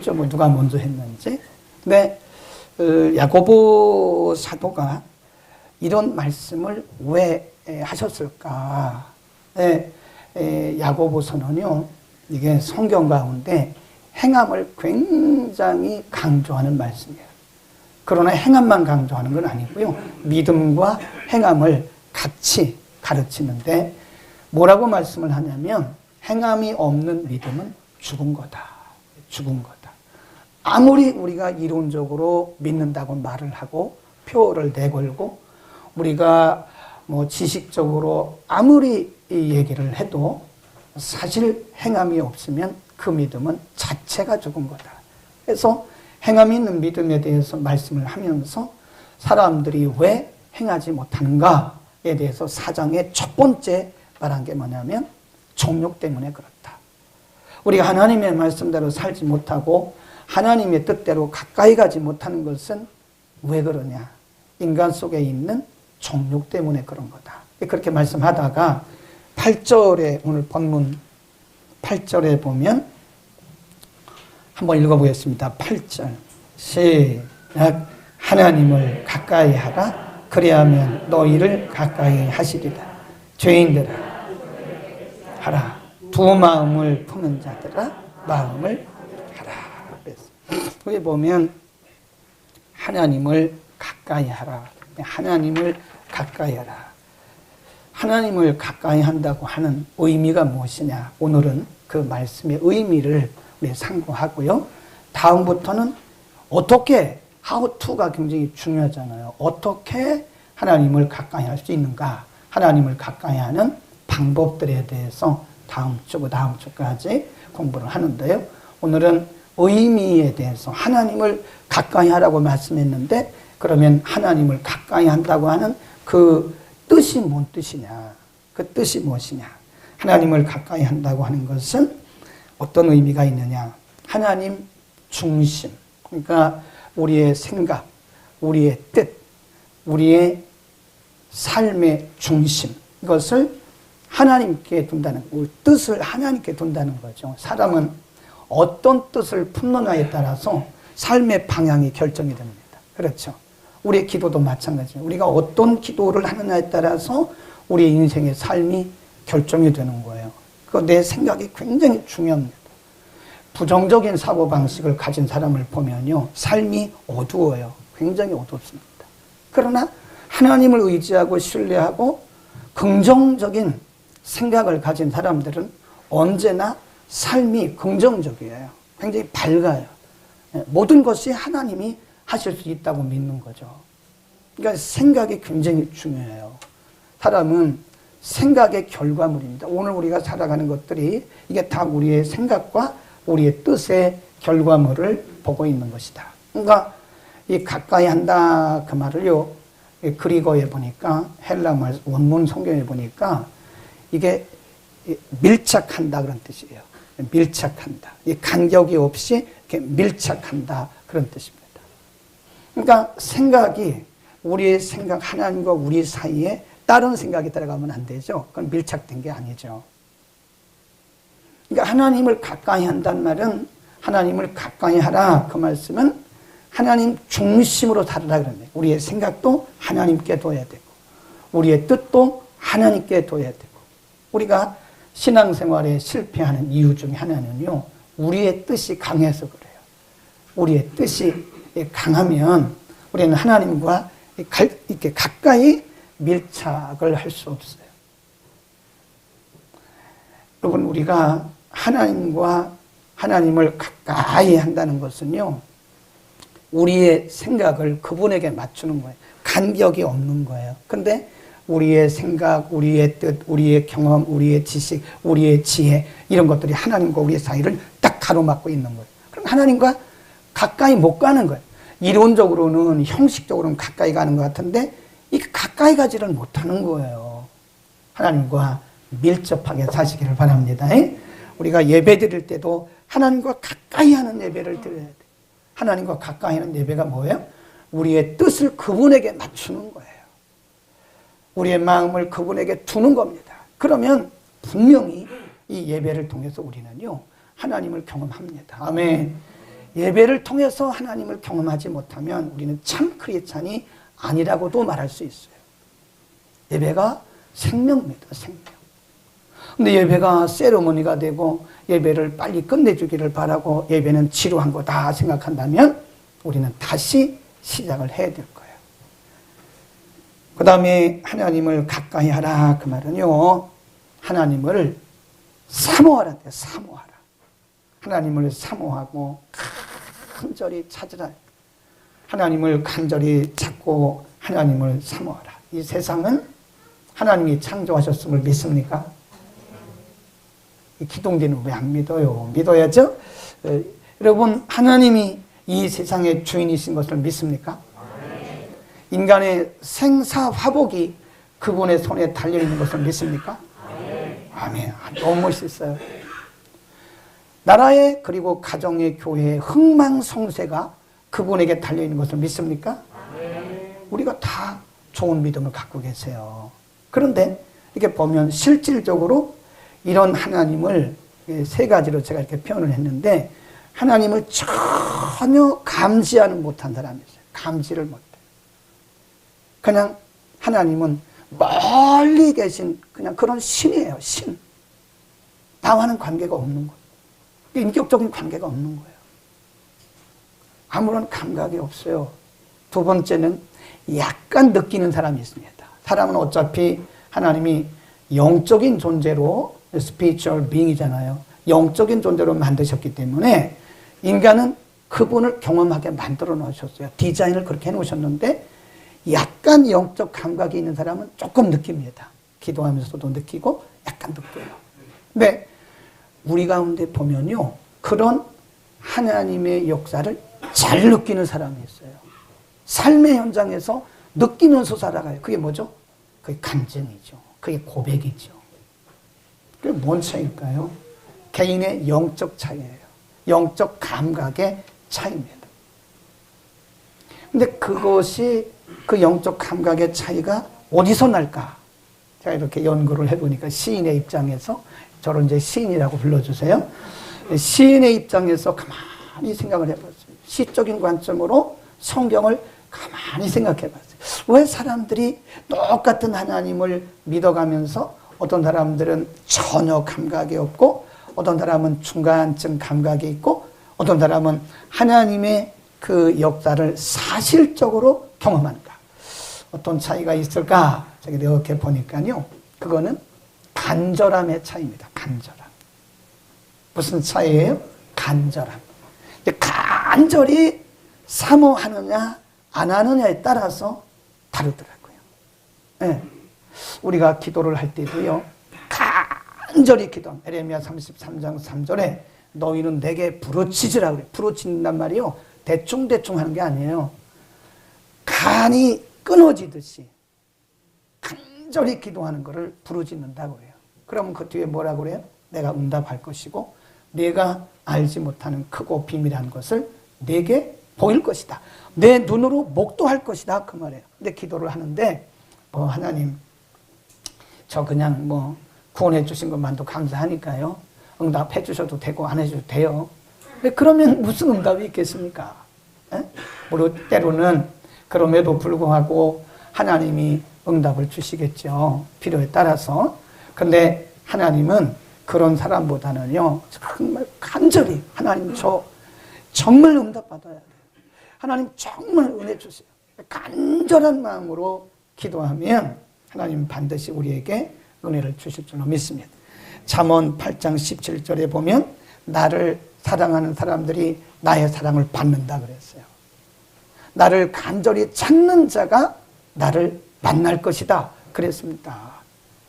점을 누가 먼저 했는지. 근데 야고보 사도가 이런 말씀을 왜 하셨을까? 야고보서는요, 이게 성경 가운데 행함을 굉장히 강조하는 말씀이에요. 그러나 행함만 강조하는 건 아니고요, 믿음과 행함을 같이 가르치는데 뭐라고 말씀을 하냐면, 행함이 없는 믿음은 죽은 거다. 죽은 거다. 아무리 우리가 이론적으로 믿는다고 말을 하고 표를 내걸고 우리가 뭐 지식적으로 아무리 이 얘기를 해도 사실 행함이 없으면 그 믿음은 자체가 죽은 거다. 그래서 행함이 있는 믿음에 대해서 말씀을 하면서 사람들이 왜 행하지 못하는가에 대해서 4장의 첫 번째 말한 게 뭐냐면 정욕 때문에 그렇다. 우리가 하나님의 말씀대로 살지 못하고 하나님의 뜻대로 가까이 가지 못하는 것은 왜 그러냐? 인간 속에 있는 정욕 때문에 그런 거다. 그렇게 말씀하다가 8절에 오늘 본문 8절에 보면 한번 읽어보겠습니다. 8절 시작. 하나님을 가까이 하라. 그리하면 너희를 가까이 하시리라. 죄인들아 하라. 두 마음을 푸는 자들아 마음을 하라. 여기 보면 하나님을 가까이 하라. 하나님을 가까이 하라. 하나님을 가까이 한다고 하는 의미가 무엇이냐? 오늘은 그 말씀의 의미를 우리 상고하고요. 다음부터는 어떻게, how to가 굉장히 중요하잖아요. 어떻게 하나님을 가까이 할 수 있는가? 하나님을 가까이 하는 방법들에 대해서 다음 주, 다음 주까지 공부를 하는데요. 오늘은 의미에 대해서 하나님을 가까이 하라고 말씀했는데, 그러면 하나님을 가까이 한다고 하는 그 뜻이 뭔 뜻이냐? 그 뜻이 무엇이냐? 하나님을 가까이 한다고 하는 것은 어떤 의미가 있느냐? 하나님 중심, 그러니까 우리의 생각, 우리의 뜻, 우리의 삶의 중심, 이것을 하나님께 둔다는, 우리 뜻을 하나님께 둔다는 거죠. 사람은 어떤 뜻을 품느냐에 따라서 삶의 방향이 결정이 됩니다. 그렇죠? 우리의 기도도 마찬가지예요. 우리가 어떤 기도를 하느냐에 따라서 우리의 인생의 삶이 결정이 되는 거예요. 그 내 생각이 굉장히 중요합니다. 부정적인 사고방식을 가진 사람을 보면요, 삶이 어두워요. 굉장히 어둡습니다. 그러나 하나님을 의지하고 신뢰하고 긍정적인 생각을 가진 사람들은 언제나 삶이 긍정적이에요. 굉장히 밝아요. 모든 것이 하나님이 하실 수 있다고 믿는 거죠. 그러니까 생각이 굉장히 중요해요. 사람은 생각의 결과물입니다. 오늘 우리가 살아가는 것들이 이게 다 우리의 생각과 우리의 뜻의 결과물을 보고 있는 것이다. 그러니까 이 가까이 한다 그 말을요, 그리거에 보니까 헬라 말 원문 성경에 보니까 이게 밀착한다 그런 뜻이에요. 밀착한다. 이 간격이 없이 이렇게 밀착한다 그런 뜻입니다. 그러니까 생각이, 우리의 생각, 하나님과 우리 사이에 다른 생각이 들어가면 안 되죠. 그건 밀착된 게 아니죠. 그러니까 하나님을 가까이 한다는 말은, 하나님을 가까이 하라 그 말씀은 하나님 중심으로 살아라 그러네. 우리의 생각도 하나님께 둬야 되고 우리의 뜻도 하나님께 둬야 되고. 우리가 신앙생활에 실패하는 이유 중에 하나는요, 우리의 뜻이 강해서 그래요. 우리의 뜻이 강하면 우리는 하나님과 이렇게 가까이 밀착을 할 수 없어요. 여러분, 우리가 하나님을 가까이 한다는 것은요, 우리의 생각을 그분에게 맞추는 거예요. 간격이 없는 거예요. 근데 우리의 생각, 우리의 뜻, 우리의 경험, 우리의 지식, 우리의 지혜, 이런 것들이 하나님과 우리의 사이를 딱 가로막고 있는 거예요. 그럼 하나님과 가까이 못 가는 거예요. 이론적으로는, 형식적으로는 가까이 가는 것 같은데 이 가까이 가지를 못하는 거예요. 하나님과 밀접하게 사시기를 바랍니다. 우리가 예배 드릴 때도 하나님과 가까이 하는 예배를 드려야 돼요. 하나님과 가까이 하는 예배가 뭐예요? 우리의 뜻을 그분에게 맞추는 거예요. 우리의 마음을 그분에게 두는 겁니다. 그러면 분명히 이 예배를 통해서 우리는요, 하나님을 경험합니다. 아멘. 예배를 통해서 하나님을 경험하지 못하면 우리는 참 크리스찬이 아니라고도 말할 수 있어요. 예배가 생명입니다. 생명. 근데 예배가 세리머니가 되고 예배를 빨리 끝내주기를 바라고 예배는 지루한 거다 생각한다면 우리는 다시 시작을 해야 될 거예요. 그 다음에 하나님을 가까이 하라 그 말은요, 하나님을 사모하라. 사모하라. 하나님을 사모하고 간절히 찾으라. 하나님을 간절히 찾고 하나님을 사모하라. 이 세상은 하나님이 창조하셨음을 믿습니까? 이 기독교는 왜 안 믿어요? 믿어야죠? 여러분, 하나님이 이 세상의 주인이신 것을 믿습니까? 인간의 생사화복이 그분의 손에 달려있는 것을 믿습니까? 아멘. 너무 멋있어요. 나라의 그리고 가정의 교회의 흥망성쇠가 그분에게 달려있는 것을 믿습니까? 우리가 다 좋은 믿음을 갖고 계세요. 그런데 이렇게 보면 실질적으로 이런 하나님을 세 가지로 제가 이렇게 표현을 했는데, 하나님을 전혀 감지하는 못한 사람이 있어요. 감지를 못해요. 그냥 하나님은 멀리 계신 그냥 그런 신이에요. 신. 나와는 관계가 없는 거예요. 인격적인 관계가 없는 거예요. 아무런 감각이 없어요. 두 번째는 약간 느끼는 사람이 있습니다. 사람은 어차피 하나님이 영적인 존재로, spiritual being이잖아요. 영적인 존재로 만드셨기 때문에 인간은 그분을 경험하게 만들어 놓으셨어요. 디자인을 그렇게 해 놓으셨는데 약간 영적 감각이 있는 사람은 조금 느낍니다. 기도하면서도 느끼고 약간 느껴요. 근데 우리 가운데 보면요, 그런 하나님의 역사를 잘 느끼는 사람이 있어요. 삶의 현장에서 느끼면서 살아가요. 그게 뭐죠? 그게 감정이죠. 그게 고백이죠. 그게 뭔 차이일까요? 개인의 영적 차이예요. 영적 감각의 차이입니다. 근데 그것이, 그 영적 감각의 차이가 어디서 날까? 제가 이렇게 연구를 해보니까 시인의 입장에서, 저를 이제 시인이라고 불러주세요. 시인의 입장에서 가만히 생각을 해봤어요. 시적인 관점으로 성경을 가만히 생각해봤어요. 왜 사람들이 똑같은 하나님을 믿어가면서 어떤 사람들은 전혀 감각이 없고, 어떤 사람은 중간쯤 감각이 있고, 어떤 사람은 하나님의 그 역사를 사실적으로 경험하는가? 어떤 차이가 있을까? 제가 이렇게 보니까요, 그거는 간절함의 차이입니다. 간절함. 무슨 차이예요? 간절함. 간절히 사모하느냐 안 하느냐에 따라서 다르더라고요. 네. 우리가 기도를 할 때도요, 간절히 기도하면, 에레미야 33장 3절에 너희는 내게 부르짖으라 그래요. 부르짖는단 말이요, 대충대충 하는 게 아니에요. 간이 끊어지듯이 간절히 기도하는 것을 부르짖는다고 그래요. 그러면 그 뒤에 뭐라고 그래요? 내가 응답할 것이고 내가 알지 못하는 크고 비밀한 것을 내게 보일 것이다. 내 눈으로 목도할 것이다. 그 말이에요. 근데 기도를 하는데, 하나님, 저 그냥 구원해 주신 것만도 감사하니까요, 응답해 주셔도 되고 안 해줘도 돼요. 근데 그러면 무슨 응답이 있겠습니까? 물론 때로는 그럼에도 불구하고 하나님이 응답을 주시겠죠. 필요에 따라서. 근데 하나님은 그런 사람보다는요, 정말 간절히, 하나님 저 정말 응답받아야 돼요. 하나님 정말 은혜 주세요. 간절한 마음으로 기도하면 하나님 반드시 우리에게 은혜를 주실 줄로 믿습니다. 잠언 8장 17절에 보면 나를 사랑하는 사람들이 나의 사랑을 받는다 그랬어요. 나를 간절히 찾는 자가 나를 만날 것이다 그랬습니다.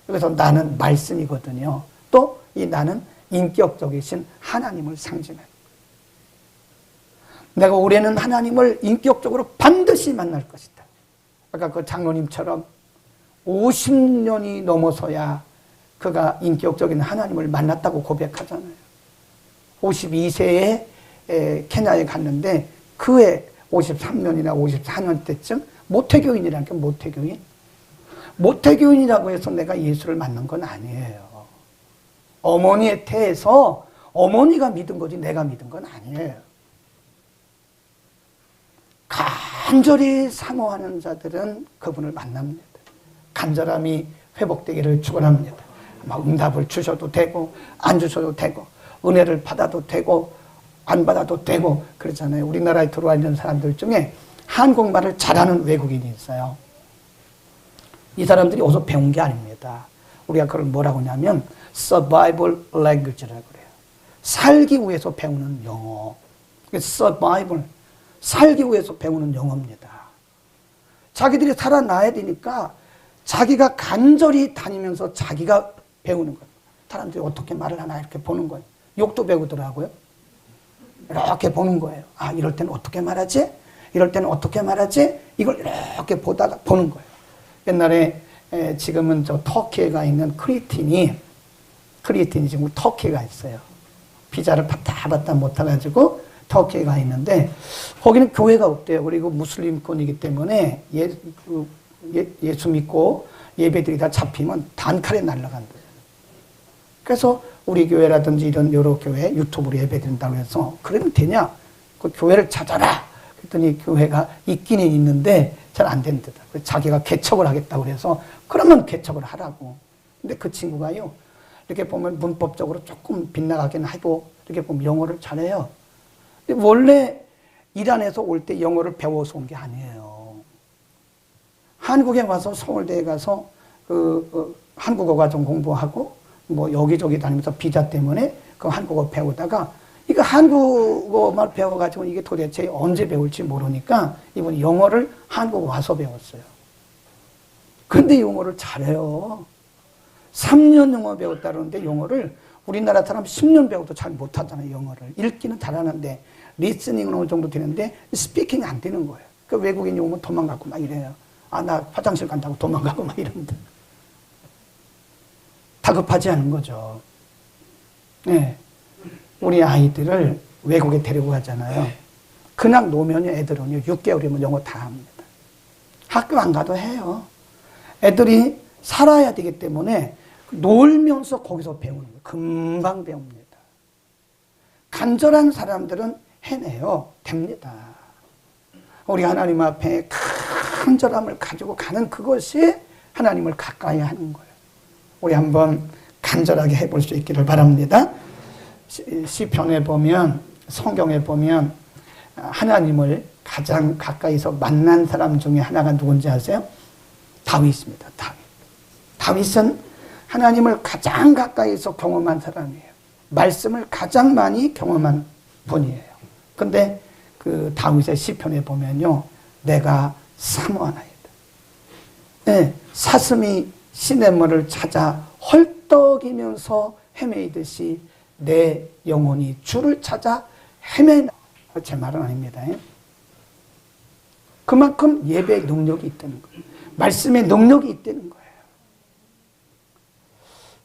그래서 나는 말씀이거든요. 또 이 나는 인격적이신 하나님을 상징해요. 내가 올해는 하나님을 인격적으로 반드시 만날 것이다. 아까 그 장로님처럼 50년이 넘어서야 그가 인격적인 하나님을 만났다고 고백하잖아요. 52세에 케냐에 갔는데 그해 53년이나 54년 때쯤 모태교인이라는 게 모태교인이라고 해서 내가 예수를 만난 건 아니에요. 어머니의 태에서 어머니가 믿은 거지 내가 믿은 건 아니에요. 간절히 사모하는 자들은 그분을 만납니다. 간절함이 회복되기를 축원합니다. 응답을 주셔도 되고 안 주셔도 되고 은혜를 받아도 되고 안 받아도 되고 그렇잖아요. 우리나라에 들어와 있는 사람들 중에 한국말을 잘하는 외국인이 있어요. 이 사람들이 어디서 배운 게 아닙니다. 우리가 그걸 뭐라고 하냐면 survival language라고 그래요. 살기 위해서 배우는 영어. survival, 살기 위해서 배우는 영어입니다. 자기들이 살아나야 되니까 자기가 간절히 다니면서 자기가 배우는 거예요. 사람들이 어떻게 말을 하나 이렇게 보는 거예요. 욕도 배우더라고요. 이렇게 보는 거예요. 아, 이럴 때는 어떻게 말하지? 이럴 때는 어떻게 말하지? 이걸 이렇게 보다가 보는 거예요. 옛날에 지금은 저 터키에 가 있는 크리틴이 지금 터키에 가 있어요. 비자를 받다 못 타가지고 터키에 가 있는데 거기는 교회가 없대요. 그리고 무슬림권이기 때문에 예수 믿고 예배드리다 잡히면 단칼에 날아간대요. 그래서 우리 교회라든지 이런 여러 교회 유튜브로 예배드린다고 해서 그러면 되냐? 그 교회를 찾아라. 그랬더니 교회가 있기는 있는데 잘 안 된다. 자기가 개척을 하겠다고 그래서 그러면 개척을 하라고. 근데 그 친구가요. 이렇게 보면 문법적으로 조금 빗나가긴 해도 이렇게 보면 영어를 잘해요. 근데 원래 이란에서 올 때 영어를 배워서 온 게 아니에요. 한국에 와서 서울대에 가서 한국어 과정 공부하고 뭐 여기저기 다니면서 비자 때문에 그 한국어 배우다가 이거 한국어만 배워가지고 이게 도대체 언제 배울지 모르니까 이번에 영어를 한국 와서 배웠어요. 근데 영어를 잘해요. 3년 영어 배웠다 그러는데 영어를 우리나라 사람 10년 배워도 잘 못하잖아요. 영어를. 읽기는 잘하는데 리스닝은 어느 정도 되는데 스피킹이 안 되는 거예요. 그 외국인이 오면 도망가고 막 이래요. 아, 나 화장실 간다고 도망가고 막 이런데. 다급하지 않은 거죠. 네. 우리 아이들을 외국에 데리고 가잖아요. 그냥 놓으면 애들은요, 6개월이면 영어 다 합니다. 학교 안 가도 해요. 애들이 살아야 되기 때문에 놀면서 거기서 배우는 거예요. 금방 배웁니다. 간절한 사람들은 해내요. 됩니다. 우리 하나님 앞에 간절함을 가지고 가는 그것이 하나님을 가까이 하는 거예요. 우리 한번 간절하게 해볼 수 있기를 바랍니다. 시편에 보면, 성경에 보면 하나님을 가장 가까이서 만난 사람 중에 하나가 누군지 아세요? 다윗입니다. 다윗은 하나님을 가장 가까이서 경험한 사람이에요. 말씀을 가장 많이 경험한 분이에요. 근데 그 다윗의 시편에 보면요, 내가 사모하나이다. 네, 사슴이 시냇물을 찾아 헐떡이면서 헤매이듯이 내 영혼이 주를 찾아 헤매나. 제 말은 아닙니다. 그만큼 예배의 능력이 있다는 거예요. 말씀의 능력이 있다는 거예요.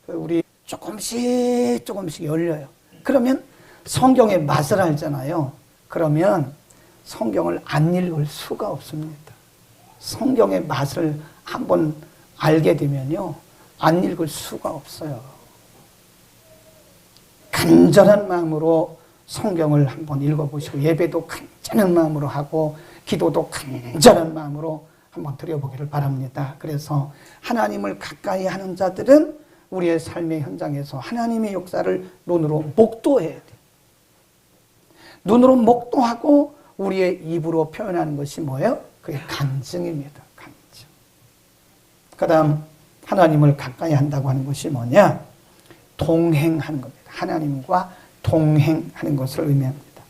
우리 조금씩 열려요. 그러면 성경의 맛을 알잖아요. 그러면 성경을 안 읽을 수가 없습니다. 성경의 맛을 한번 알게 되면요, 안 읽을 수가 없어요. 간절한 마음으로 성경을 한번 읽어보시고 예배도 간절한 마음으로 하고 기도도 간절한 마음으로 한번 드려보기를 바랍니다. 그래서 하나님을 가까이 하는 자들은 우리의 삶의 현장에서 하나님의 역사를 눈으로 목도해야 돼요. 눈으로 목도하고 우리의 입으로 표현하는 것이 뭐예요? 그게 간증입니다. 간증. 그 다음 하나님을 가까이 한다고 하는 것이 뭐냐? 동행하는 겁니다. 하나님과 동행하는 것을 의미합니다.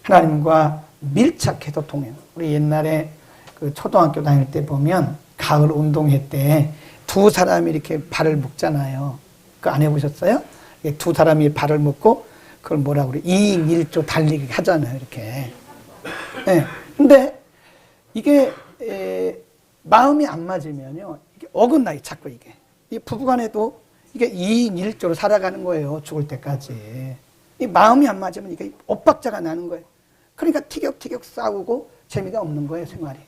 하나님과 밀착해서 동행. 우리 옛날에 그 초등학교 다닐 때 보면 가을 운동회 때 두 사람이 이렇게 발을 묶잖아요. 그거 안 해보셨어요? 두 사람이 발을 묶고 그걸 뭐라 그래? 2인 1조 달리기 하잖아요. 이렇게. 네. 근데 이게 마음이 안 맞으면요, 이게 어긋나요. 자꾸 이게. 이 부부간에도 이게 2인 1조로 살아가는 거예요. 죽을 때까지. 이 마음이 안 맞으면 이게 엇박자가 나는 거예요. 그러니까 티격태격 싸우고 재미가 없는 거예요, 생활이.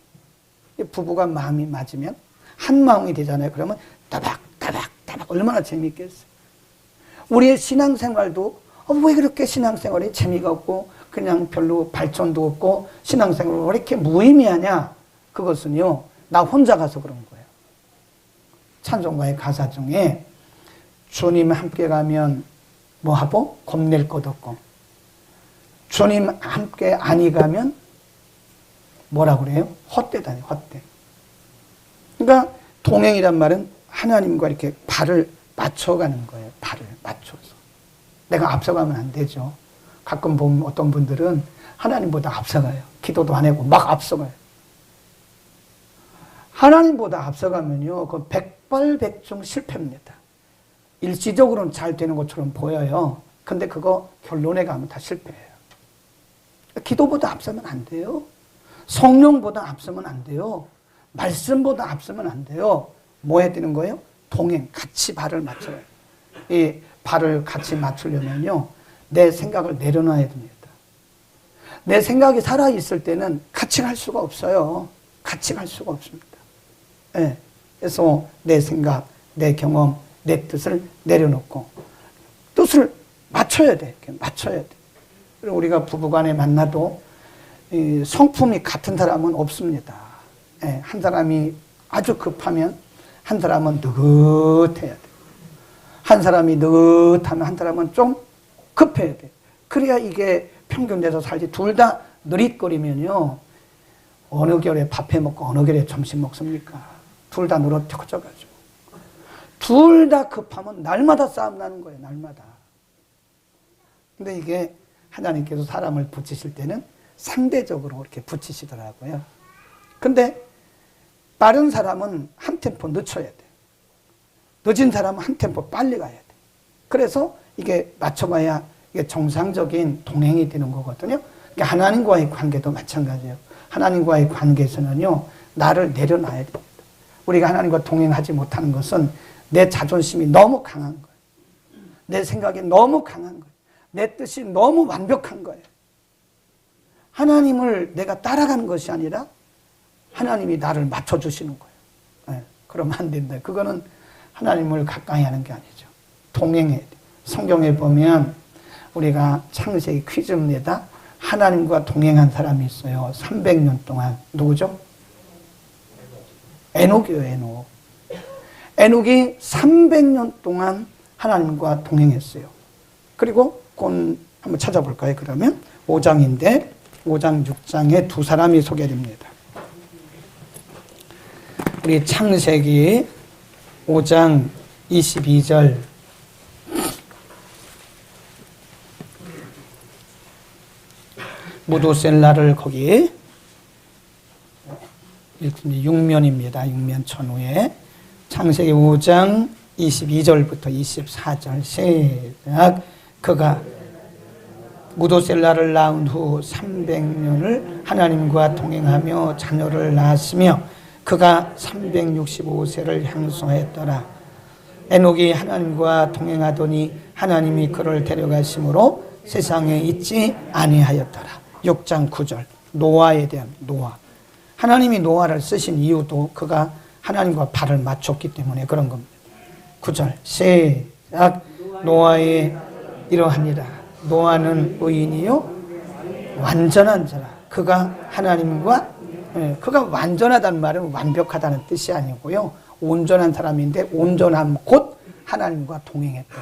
이 부부가 마음이 맞으면 한 마음이 되잖아요. 그러면 따박따박 얼마나 재미있겠어요. 우리의 신앙생활도 왜 그렇게 신앙생활이 재미가 없고 그냥 별로 발전도 없고 신앙생활이 왜 이렇게 무의미하냐? 그것은요, 나 혼자 가서 그런 거예요. 찬송가의 가사 중에 주님 함께 가면 뭐하고? 겁낼 것 없고, 주님 함께 아니 가면 뭐라 그래요? 헛되다니, 헛되. 그러니까 동행이란 말은 하나님과 이렇게 발을 맞춰가는 거예요. 발을 맞춰서. 내가 앞서가면 안 되죠. 가끔 보면 어떤 분들은 하나님보다 앞서가요. 기도도 안 하고 막 앞서가요. 하나님보다 앞서가면요, 그 백발백중 실패입니다. 일시적으로는 잘 되는 것처럼 보여요. 근데 그거 결론에 가면 다 실패해요. 기도보다 앞서면 안 돼요. 성령보다 앞서면 안 돼요. 말씀보다 앞서면 안 돼요. 뭐 해야 되는 거예요? 동행, 같이 발을 맞춰요. 이 발을 같이 맞추려면요, 내 생각을 내려놔야 됩니다. 내 생각이 살아있을 때는 같이 갈 수가 없어요. 같이 갈 수가 없습니다. 네. 그래서 내 생각, 내 경험, 내 뜻을 내려놓고 뜻을 맞춰야 돼. 맞춰야 돼. 그리고 우리가 부부간에 만나도 이 성품이 같은 사람은 없습니다. 네. 한 사람이 아주 급하면 한 사람은 느긋해야 돼. 한 사람이 느긋하면 한 사람은 좀 급해야 돼. 그래야 이게 평균 내서 살지. 둘 다 느릿거리면요, 어느 결에 밥해 먹고 어느 결에 점심 먹습니까? 둘 다 늘어져가지고. 둘 다 급하면 날마다 싸움 나는 거예요. 날마다. 근데 이게 하나님께서 사람을 붙이실 때는 상대적으로 이렇게 붙이시더라고요. 근데 빠른 사람은 한 템포 늦춰야 돼. 늦은 사람은 한 템포 빨리 가야 돼. 그래서 이게 맞춰가야 이게 정상적인 동행이 되는 거거든요. 그러니까 하나님과의 관계도 마찬가지예요. 하나님과의 관계에서는요, 나를 내려놔야 됩니다. 우리가 하나님과 동행하지 못하는 것은 내 자존심이 너무 강한 거예요. 내 생각이 너무 강한 거예요. 내 뜻이 너무 완벽한 거예요. 하나님을 내가 따라가는 것이 아니라 하나님이 나를 맞춰주시는 거예요. 네, 그러면 안 된다. 그거는 하나님을 가까이 하는 게 아니죠. 동행해야 돼. 성경에 보면 우리가 창세기 퀴즈입니다. 하나님과 동행한 사람이 있어요. 300년 동안. 누구죠? 에녹이에요, 에녹. 에녹이 300년 동안 하나님과 동행했어요. 그리고 그건 한번 찾아볼까요? 그러면 5장인데 5장, 6장에 두 사람이 소개됩니다. 우리 창세기 5장 22절 무도셀라를 거기 6면입니다. 6면 천후에 창세기 5장 22절부터 24절 시작. 그가 무도셀라를 낳은 후 300년을 하나님과 동행하며 자녀를 낳았으며 그가 365세를 향수하였더라. 에녹이 하나님과 동행하더니 하나님이 그를 데려가심으로 세상에 있지 아니하였더라. 6장 9절 노아에 대한 노아. 하나님이 노아를 쓰신 이유도 그가 하나님과 발을 맞췄기 때문에 그런 겁니다. 9절 시작. 노아의 이러하니라. 노아는 의인이요 완전한 자라. 그가 하나님과 그가 완전하다는 말은 완벽하다는 뜻이 아니고요, 온전한 사람인데 온전함 곧 하나님과 동행했다.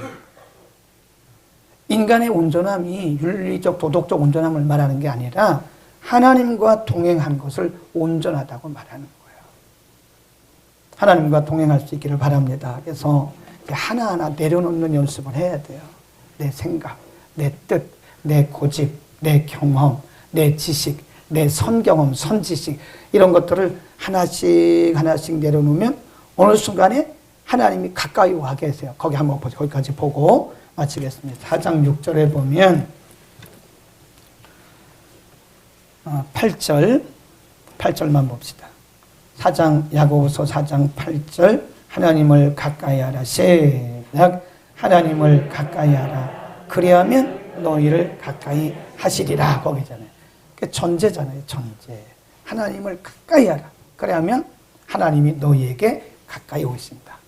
인간의 온전함이 윤리적 도덕적 온전함을 말하는 게 아니라 하나님과 동행한 것을 온전하다고 말하는 거예요. 하나님과 동행할 수 있기를 바랍니다. 그래서 하나하나 내려놓는 연습을 해야 돼요. 내 생각, 내 뜻, 내 고집, 내 경험, 내 지식, 내 선경험, 선지식 이런 것들을 하나씩 하나씩 내려놓으면 어느 순간에 하나님이 가까이 와 계세요. 거기 한번 보죠. 거기까지 보고 마치겠습니다. 4장 6절에 보면 8절만 봅시다. 4장 야고보서 4장 8절 하나님을 가까이 하라. 시작. 하나님을 가까이 하라. 그리하면 너희를 가까이 하시리라. 거기잖아요. 전제잖아요. 전제. 하나님을 가까이 하라. 그러면 하나님이 너희에게 가까이 오신다.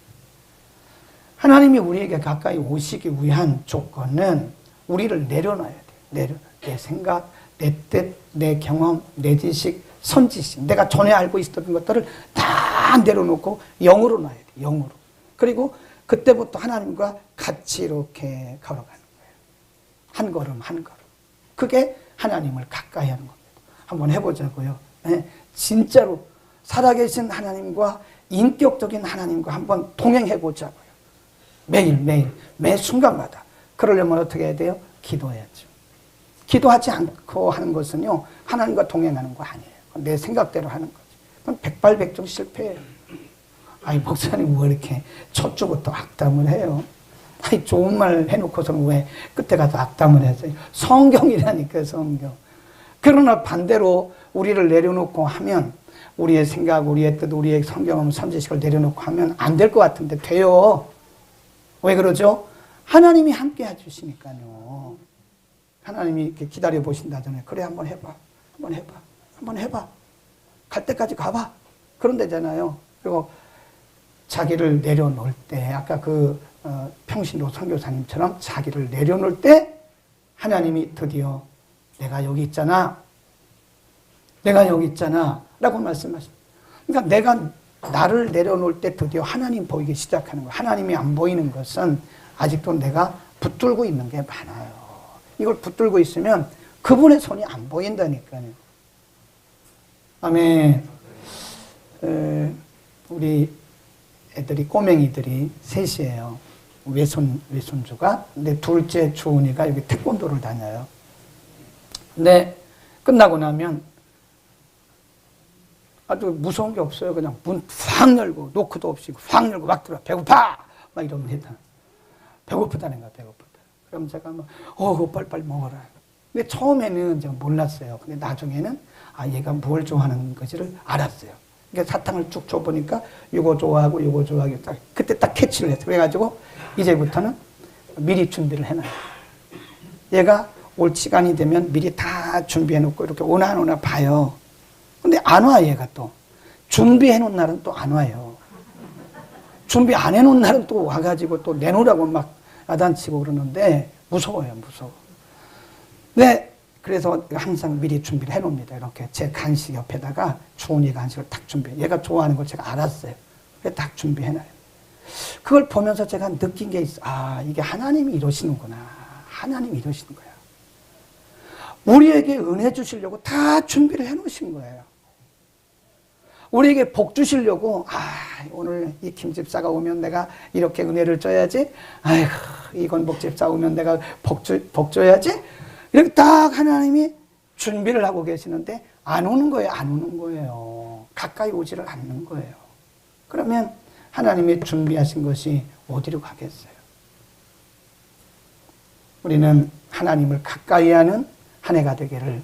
하나님이 우리에게 가까이 오시기 위한 조건은 우리를 내려놔야 돼요. 내려놔. 내 생각, 내 뜻, 내 경험, 내 지식, 선지식, 내가 전에 알고 있었던 것들을 다 내려놓고 영으로 놔야 돼. 영으로. 그리고 그때부터 하나님과 같이 이렇게 걸어가는 거예요. 한 걸음 한 걸음. 그게 하나님을 가까이 하는 겁니다. 한번 해보자고요. 네? 진짜로 살아계신 하나님과 인격적인 하나님과 한번 동행해보자고요. 매일매일 매 순간마다. 그러려면 어떻게 해야 돼요? 기도해야죠. 기도하지 않고 하는 것은요, 하나님과 동행하는 거 아니에요. 내 생각대로 하는 거죠. 그럼 백발백중 실패해요. 아니, 목사님 왜 이렇게 저쪽부터 악담을 해요? 아니, 좋은 말 해놓고서는 왜 끝에 가서 악담을 하세요? 성경이라니까요, 성경. 그러나 반대로 우리를 내려놓고 하면, 우리의 생각, 우리의 뜻, 우리의 성경험, 선지식을 내려놓고 하면 안 될 것 같은데 돼요. 왜 그러죠? 하나님이 함께 해주시니까요. 하나님이 이렇게 기다려 보신다잖아요. 그래, 한번 해봐. 한번 해봐. 한번 해봐. 갈 때까지 가봐. 그런 데잖아요. 그리고 자기를 내려놓을 때, 아까 평신도 선교사님처럼 자기를 내려놓을 때 하나님이 드디어 내가 여기 있잖아. 내가 여기 있잖아. 라고 말씀하십니다. 그러니까 내가 나를 내려놓을 때 드디어 하나님 보이기 시작하는 거예요. 하나님이 안 보이는 것은 아직도 내가 붙들고 있는 게 많아요. 이걸 붙들고 있으면 그분의 손이 안 보인다니까요. 아멘. 우리 애들이, 꼬맹이들이 셋이에요. 외손주가. 근데 둘째 주은이가 여기 태권도를 다녀요. 근데 끝나고 나면 아주 무서운 게 없어요. 그냥 문 확 열고, 노크도 없이 확 열고 막 들어와. 배고파! 막 이럽니다. 배고프다는 거야, 배고프다. 그럼 제가 그거 빨리빨리 먹어라. 근데 처음에는 제가 몰랐어요. 근데 나중에는, 얘가 뭘 좋아하는 건지를 알았어요. 그러니까 사탕을 쭉 줘보니까, 이거 좋아하고, 이거 좋아하고, 그때 딱 캐치를 했어요. 그래가지고, 이제부터는 미리 준비를 해놔요. 얘가 올 시간이 되면 미리 다 준비해놓고, 이렇게 오나 안 오나 봐요. 근데 안 와, 얘가 또. 준비해놓은 날은 또 안 와요. 준비 안 해놓은 날은 또 와가지고 또 내놓으라고 막 야단치고 그러는데 무서워요, 무서워. 네, 그래서 항상 미리 준비를 해놓습니다. 이렇게 제 간식 옆에다가 주은이 간식을 딱 준비해. 얘가 좋아하는 걸 제가 알았어요. 그래서 딱 준비해놔요. 그걸 보면서 제가 느낀 게 있어. 이게 하나님이 이러시는구나. 하나님이 이러시는 거야. 우리에게 은혜 주시려고 다 준비를 해놓으신 거예요. 우리에게 복 주시려고, 오늘 이 김집사가 오면 내가 이렇게 은혜를 줘야지. 아이고, 이건 집사 오면 내가 복 줘야지. 이렇게 딱 하나님이 준비를 하고 계시는데 안 오는 거예요. 안 오는 거예요. 가까이 오지를 않는 거예요. 그러면 하나님이 준비하신 것이 어디로 가겠어요? 우리는 하나님을 가까이 하는 한 해가 되기를